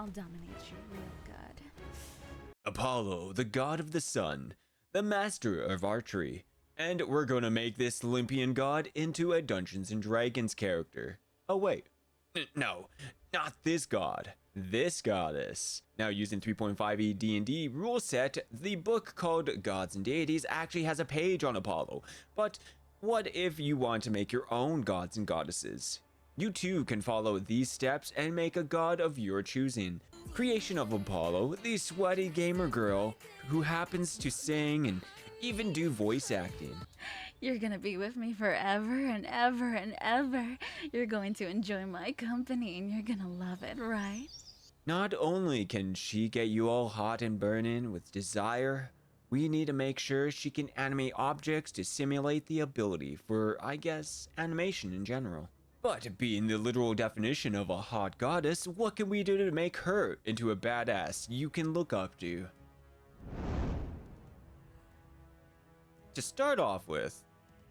I'll dominate you real good. Apollo, the god of the sun, the master of archery. And we're gonna make this Olympian god into a Dungeons and Dragons character. Oh wait, no, not this god, this goddess. Now using 3.5e D&D rule set, the book called Gods and Deities actually has a page on Apollo, but what if you want to make your own gods and goddesses? You too can follow these steps and make a god of your choosing. Creation of Apollo, the sweaty gamer girl who happens to sing and even do voice acting. You're gonna be with me forever and ever and ever. You're going to enjoy my company and you're gonna love it, right? Not only can she get you all hot and burning with desire, we need to make sure she can animate objects to simulate the ability for, I guess, animation in general. But being the literal definition of a hot goddess, what can we do to make her into a badass you can look up to? To start off with,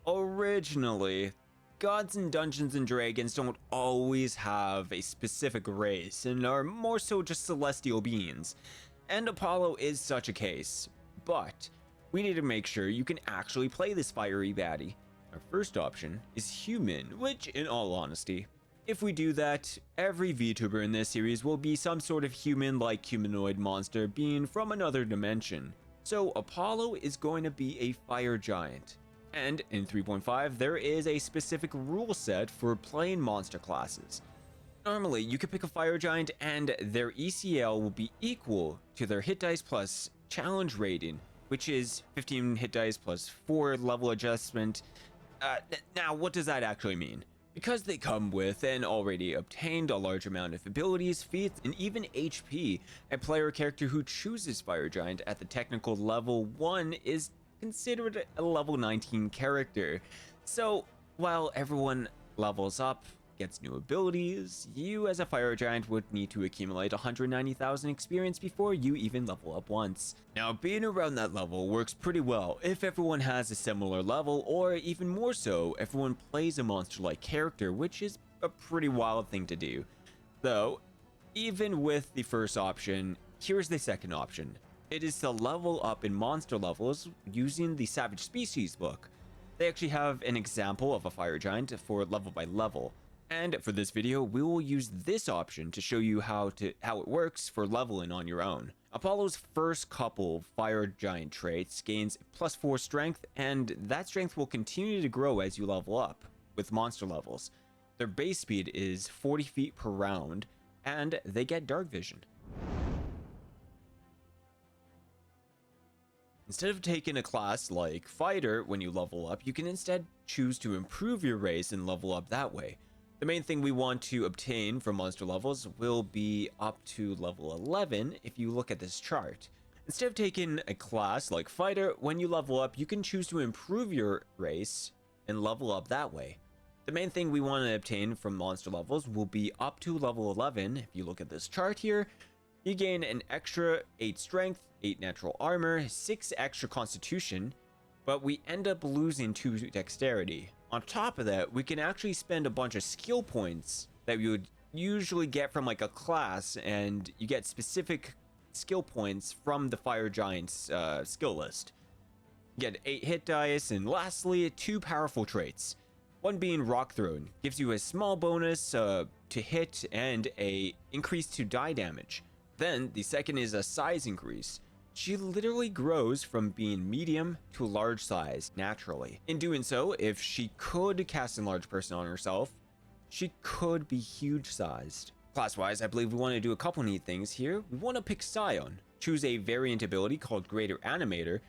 originally, gods in Dungeons and Dragons don't always have a specific race and are more so just celestial beings, and Apollo is such a case, but we need to make sure you can actually play this fiery baddie. Our first option is human, which in all honesty, if we do that, every VTuber in this series will be some sort of human-like humanoid monster being from another dimension. So Apollo is going to be a fire giant. And in 3.5, there is a specific rule set for playing monster classes. Normally, you could pick a fire giant and their ECL will be equal to their hit dice plus challenge rating, which is 15 hit dice plus 4 level adjustment. Now, what does that actually mean? Because they come with and already obtained a large amount of abilities, feats, and even HP, a player character who chooses Fire Giant at the technical level 1 is considered a level 19 character. So, while everyone levels up, gets new abilities, you as a Fire Giant would need to accumulate 190,000 experience before you even level up once. Now, being around that level works pretty well if everyone has a similar level, or even more so, everyone plays a monster-like character, which is a pretty wild thing to do. Though, even with the first option, here's the second option. It is to level up in monster levels using the Savage Species book. They actually have an example of a Fire Giant for level by level. And for this video, we will use this option to show you how it works for leveling on your own. Apollo's first couple Fire Giant traits gains +4 strength, and that strength will continue to grow as you level up with monster levels. Their base speed is 40 feet per round, and they get dark vision. Instead of taking a class like Fighter when you level up, you can instead choose to improve your race and level up that way. The main thing we want to obtain from monster levels will be up to level 11 if you look at this chart. Instead of taking a class like Fighter, when you level up, you can choose to improve your race and level up that way. The main thing we want to obtain from monster levels will be up to level 11. If you look at this chart here, you gain an extra 8 strength, 8 natural armor, 6 extra constitution, but we end up losing 2 dexterity. On top of that, we can actually spend a bunch of skill points that we would usually get from like a class, and you get specific skill points from the Fire Giant's skill list. You get 8 hit dice, and lastly, 2 powerful traits. One being Rock Throne, gives you a small bonus to hit and a increase to die damage. Then the second is a size increase. She literally grows from being medium to large size naturally. In doing so, if she could cast Enlarge Person on herself, she could be huge sized. Class-wise, I believe we want to do a couple neat things here. We want to pick Scion, choose a variant ability called Greater Animator,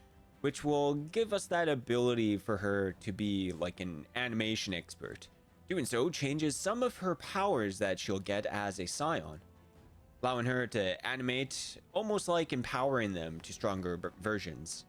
which will give us that ability for her to be like an animation expert. Doing so changes some of her powers that she'll get as a Scion, allowing her to animate almost like empowering them to stronger versions.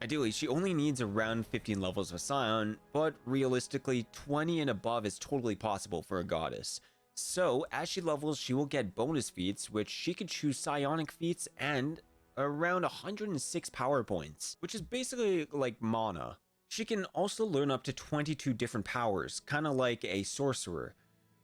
Ideally, she only needs around 15 levels of Scion, but realistically 20 and above is totally possible for a goddess. So as she levels, she will get bonus feats, which she could choose psionic feats and around 106 power points, which is basically like mana. She can also learn up to 22 different powers, kind of like a sorcerer.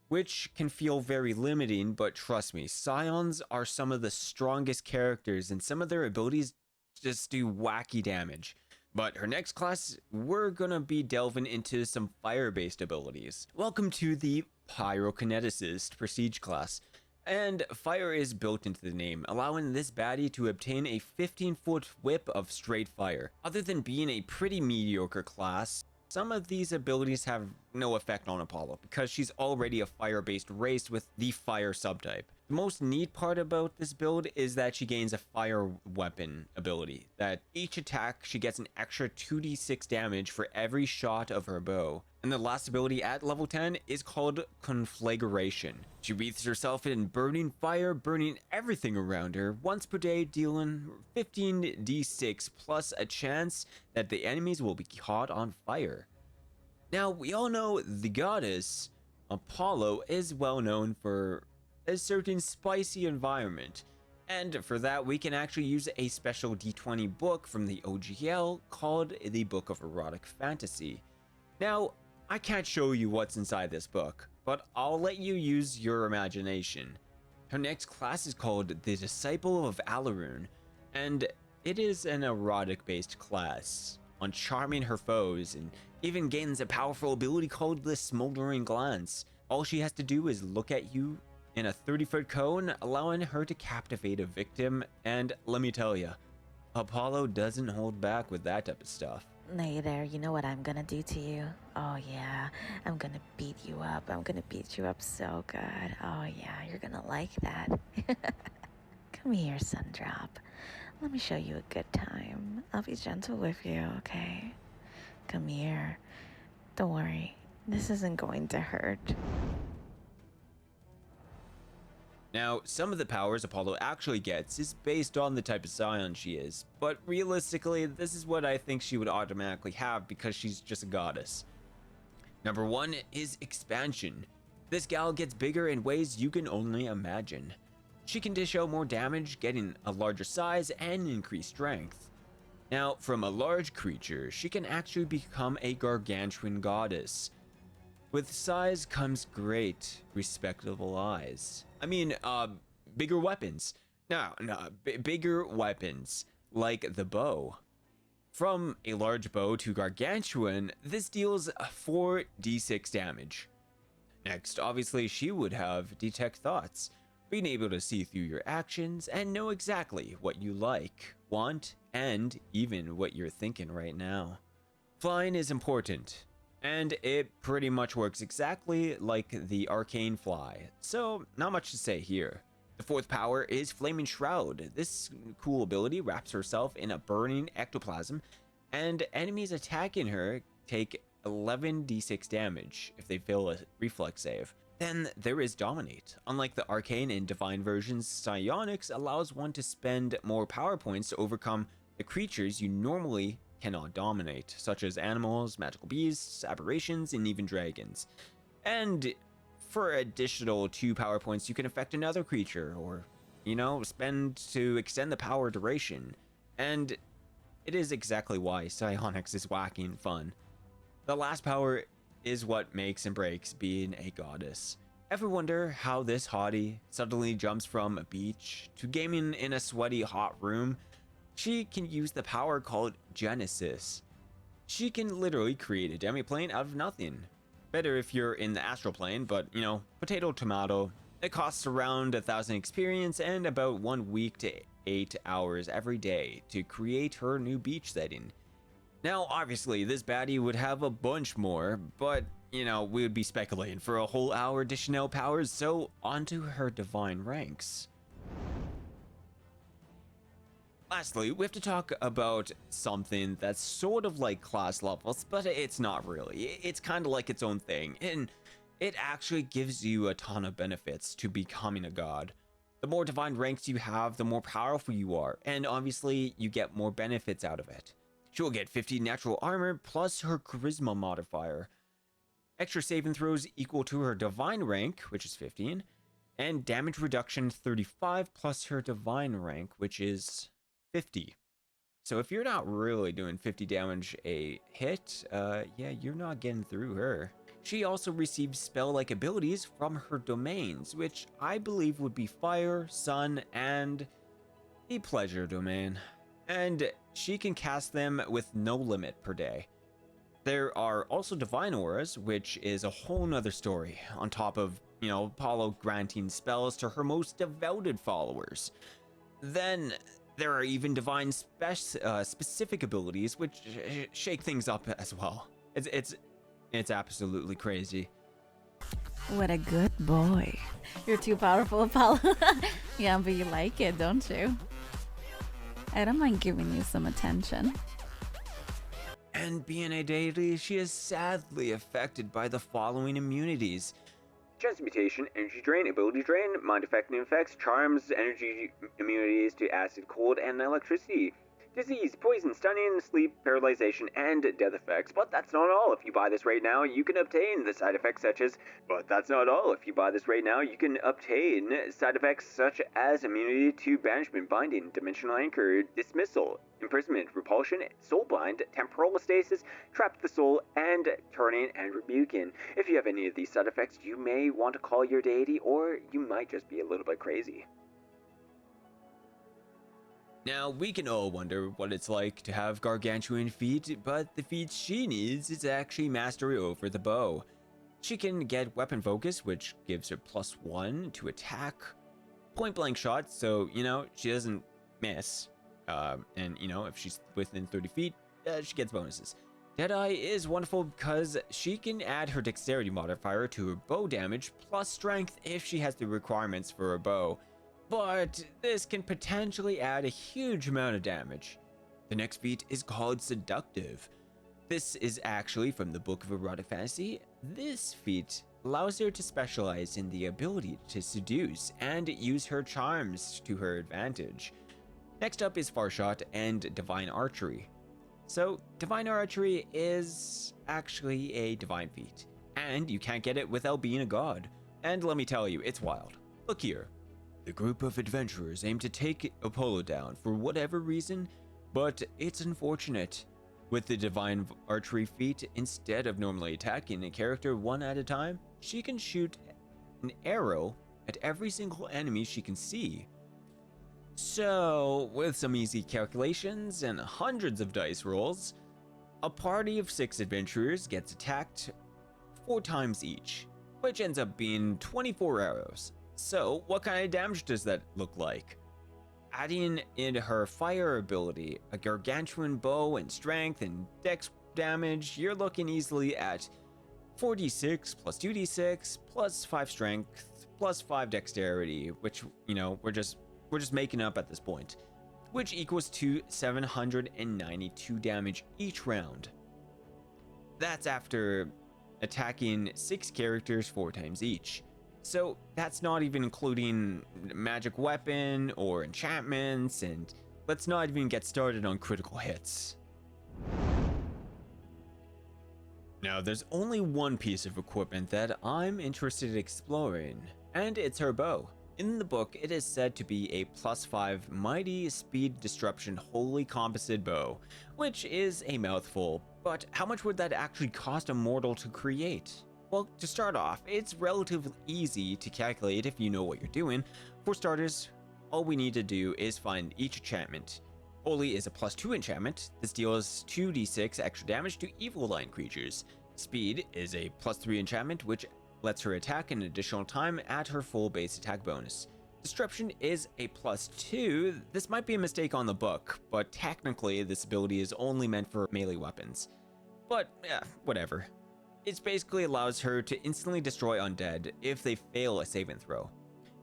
which can feel very limiting, but trust me, Scions are some of the strongest characters, and some of their abilities just do wacky damage. But her next class, we're gonna be delving into some fire-based abilities. Welcome to the Pyrokineticist Prestige class. And fire is built into the name, allowing this baddie to obtain a 15-foot whip of straight fire. Other than being a pretty mediocre class, some of these abilities have no effect on Apollo because she's already a fire-based race with the fire subtype. The most neat part about this build is that she gains a fire weapon ability, that each attack she gets an extra 2d6 damage for every shot of her bow. And the last ability at level 10 is called Conflagration. She wreathes herself in burning fire, burning everything around her once per day, dealing 15d6 plus a chance that the enemies will be caught on fire. Now, we all know the goddess Apollo is well known for a certain spicy environment, and for that we can actually use a special D20 book from the OGL called the Book of Erotic Fantasy. Now, I can't show you what's inside this book, but I'll let you use your imagination. Her next class is called the Disciple of Alarun, and it is an erotic-based class on charming her foes, and even gains a powerful ability called the Smoldering Glance. All she has to do is look at you in a 30-foot cone, allowing her to captivate a victim, and let me tell ya, Apollo doesn't hold back with that type of stuff. Hey there, you know what I'm gonna do to you? Oh yeah, I'm gonna beat you up. I'm gonna beat you up so good. Oh yeah, you're gonna like that. Come here, Sundrop. Let me show you a good time. I'll be gentle with you, okay? Come here. Don't worry, this isn't going to hurt. Now, some of the powers Apollo actually gets is based on the type of Scion she is, but realistically, this is what I think she would automatically have because she's just a goddess. Number 1 is Expansion. This gal gets bigger in ways you can only imagine. She can dish out more damage, getting a larger size and increased strength. Now, from a large creature, she can actually become a gargantuan goddess. With size comes great, respectable eyes. Bigger weapons. Bigger weapons, like the bow. From a large bow to gargantuan, this deals 4d6 damage. Next, obviously, she would have Detect Thoughts, being able to see through your actions and know exactly what you like, want, and even what you're thinking right now. Flying is important, and it pretty much works exactly like the Arcane Fly, so not much to say here. The 4th power is Flaming Shroud. This cool ability wraps herself in a burning ectoplasm, and enemies attacking her take 11d6 damage if they fail a reflex save. Then there is Dominate. Unlike the Arcane and Divine versions, Psionics allows one to spend more power points to overcome the creatures you normally cannot dominate, such as animals, magical beasts, aberrations, and even dragons. And for additional 2 power points, you can affect another creature, or, spend to extend the power duration. And it is exactly why Psionics is wacky and fun. The last power is what makes and breaks being a goddess. Ever wonder how this hottie suddenly jumps from a beach to gaming in a sweaty hot room? She can use the power called Genesis. She can literally create a demiplane out of nothing. Better if you're in the astral plane, but potato tomato. It costs around 1,000 experience and about 1 week to 8 hours every day to create her new beach setting. Now, obviously, this baddie would have a bunch more, but, we would be speculating for a whole hour additional powers, so onto her divine ranks. Lastly, we have to talk about something that's sort of like class levels, but it's not really. It's kind of like its own thing, and it actually gives you a ton of benefits to becoming a god. The more divine ranks you have, the more powerful you are, and obviously, you get more benefits out of it. She will get 50 natural armor plus her charisma modifier. Extra saving throws equal to her divine rank, which is 15, and damage reduction 35 plus her divine rank, which is 50. So if you're not really doing 50 damage a hit, yeah, you're not getting through her. She also receives spell-like abilities from her domains, which I believe would be Fire, Sun, and the Pleasure domain. And she can cast them with no limit per day. There are also Divine Auras, which is a whole nother story, on top of, Apollo granting spells to her most devoted followers. Then there are even divine specific abilities, which shake things up as well. It's absolutely crazy. What a good boy. You're too powerful, Apollo. Yeah, but you like it, don't you? I don't mind giving you some attention. And being a deity, she is sadly affected by the following immunities: transmutation, energy drain, ability drain, mind affecting effects, charms, energy immunities to acid, cold, and electricity, disease, poison, stunning, sleep, paralyzation, and death effects. But that's not all. If you buy this right now, you can obtain the side effects such as immunity to banishment, binding, dimensional anchor, dismissal, imprisonment, repulsion, soulbind, temporal stasis, trap the soul, and turning and rebuking. If you have any of these side effects, you may want to call your deity, or you might just be a little bit crazy. Now, we can all wonder what it's like to have gargantuan feet, but the feat she needs is actually mastery over the bow. She can get weapon focus, which gives her +1 to attack, point blank shots, so, she doesn't miss. If she's within 30 feet, she gets bonuses. Deadeye is wonderful because she can add her dexterity modifier to her bow damage plus strength if she has the requirements for her bow. But this can potentially add a huge amount of damage. The next feat is called Seductive. This is actually from the Book of Erotic Fantasy. This feat allows her to specialize in the ability to seduce and use her charms to her advantage. Next up is Farshot and Divine Archery. So, Divine Archery is actually a divine feat, and you can't get it without being a god. And let me tell you, it's wild. Look here. The group of adventurers aim to take Apollo down for whatever reason, but it's unfortunate. With the Divine Archery feat, instead of normally attacking a character one at a time, she can shoot an arrow at every single enemy she can see. So, with some easy calculations and hundreds of dice rolls, a party of 6 adventurers gets attacked 4 times each, which ends up being 24 arrows. So, what kind of damage does that look like? Adding in her fire ability, a gargantuan bow and strength and dex damage, you're looking easily at 4d6 plus 2d6 plus 5 strength plus 5 dexterity, which, we're just making up at this point, which equals to 792 damage each round. That's after attacking 6 characters 4 times each. So that's not even including magic weapon or enchantments, and let's not even get started on critical hits. Now, there's only one piece of equipment that I'm interested in exploring, and it's her bow. In the book, it is said to be a +5 mighty speed disruption holy composite bow, which is a mouthful, but how much would that actually cost a mortal to create? Well, to start off, it's relatively easy to calculate if you know what you're doing. For starters, all we need to do is find each enchantment. Holy is a +2 enchantment. This deals 2d6 extra damage to evil line creatures. Speed is a +3 enchantment, which lets her attack an additional time at her full base attack bonus. Disruption is a +2. This might be a mistake on the book, but technically this ability is only meant for melee weapons. But yeah, whatever. It basically allows her to instantly destroy undead if they fail a saving throw.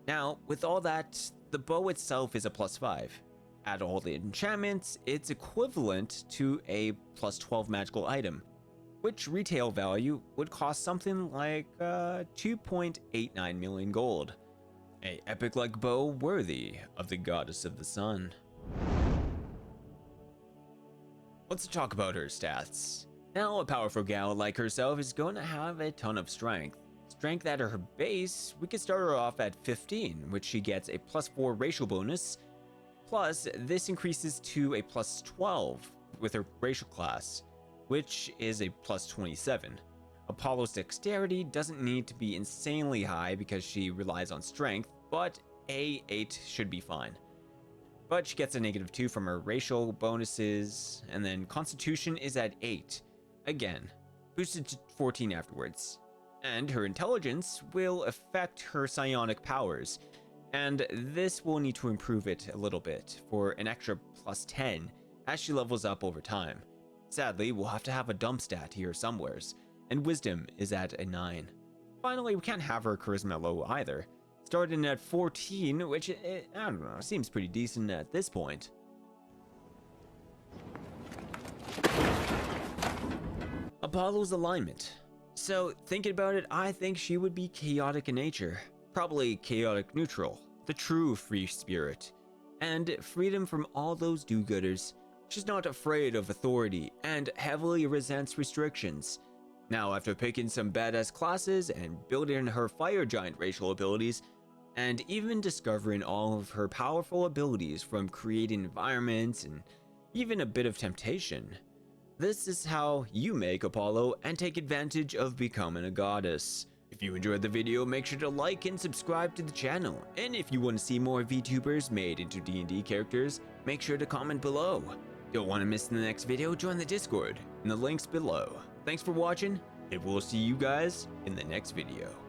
Now, with all that, the bow itself is a +5. Add all the enchantments, it's equivalent to a +12 magical item, which retail value would cost something like 2.89 million gold. A epic-like bow worthy of the goddess of the sun. Let's talk about her stats. Now, a powerful gal like herself is going to have a ton of strength. Strength at her base, we could start her off at 15, which she gets a +4 racial bonus. Plus, this increases to a +12 with her racial class, which is a +27. Apollo's dexterity doesn't need to be insanely high because she relies on strength, but A8 should be fine. But she gets a -2 from her racial bonuses, and then Constitution is at 8. Again, boosted to 14 afterwards. And her intelligence will affect her psionic powers, and this will need to improve it a little bit for an extra +10 as she levels up over time. Sadly, we'll have to have a dump stat here somewheres, and wisdom is at a 9. Finally, we can't have her charisma low either, starting at 14, which, I don't know, seems pretty decent at this point. Apollo's alignment. So, thinking about it, I think she would be chaotic in nature. Probably chaotic neutral, the true free spirit. And freedom from all those do-gooders. She's not afraid of authority and heavily resents restrictions. Now, after picking some badass classes and building her fire giant racial abilities, and even discovering all of her powerful abilities from creating environments and even a bit of temptation, this is how you make Apollo and take advantage of becoming a goddess. If you enjoyed the video, make sure to like and subscribe to the channel, and if you want to see more VTubers made into D&D characters, make sure to comment below. Don't want to miss the next video? Join the Discord in the links below. Thanks for watching, and we'll see you guys in the next video.